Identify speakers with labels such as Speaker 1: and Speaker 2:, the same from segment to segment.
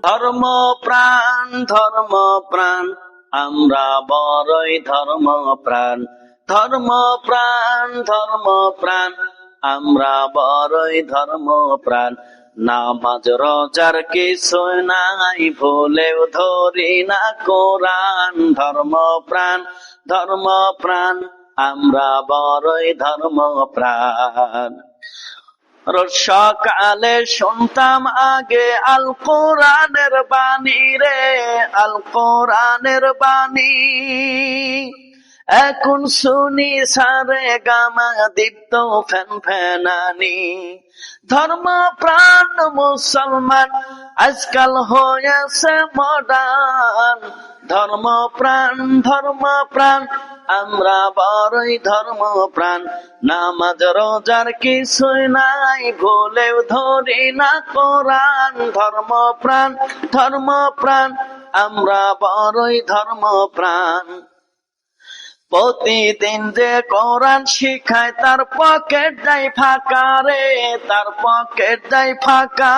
Speaker 1: ধর্ম প্রাণ আমরা বড়ই ধর্ম প্রাণ। ধর্ম প্রাণ আমরা বড়ই ধর্ম প্রাণ। নামাজ রোজার কিছুই নাই, ভুলেও ধরি না কোরআন। ধর্ম প্রাণ আমরা বড়ই ধর্ম প্রাণ। রোজ সকালে শুনতাম আগে আল কোরআনের বাণী রে, আল কোরআনের বাণী। এখন শুনি সারে গামা দীপ্ত ফ্যান ফ্যানানি। ধর্ম প্রাণ মুসলমান আজকাল হয়েছে মডার্ন। ধর্ম প্রাণ আমরা বড়ই ধর্ম প্রাণ। নামাজ রোজার কিছুই নাই, ভুলেও ধরি না কোরআন। ধর্ম প্রাণ আমরা বড়ই ধর্ম প্রাণ। প্রতিদিন যে কোরআন শিখায় তার পকেট দেয় ফাঁকা রে, তার পকেট দেয় ফাঁকা।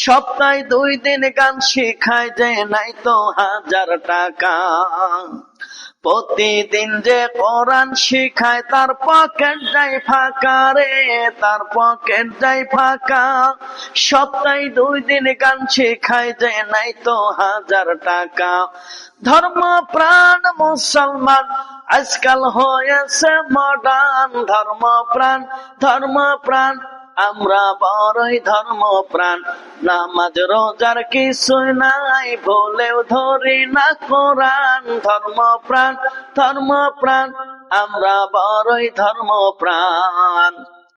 Speaker 1: সপ্তাহে 2 দিন গান শিখায় যে নাই তো 1000 টাকা। প্রতিদিন যে কোরআন শিখায় তার পকেট দেয় ফাঁকা রে, তার পকেট দেয় ফাঁকা। সপ্তাহে 2 দিন গান শিখায় যে নাই তো 1000 টাকা। ধর্ম প্রাণ মুসলমান আজকাল হয়েছে মডার্ন। ধর্ম প্রাণ আমরা বড়ই ধর্ম প্রাণ। নামাজ রোজার কিছুই নাই, ভুলেও ধরি না কোরআন। ধর্ম প্রাণ আমরা বড়ই ধর্ম প্রাণ।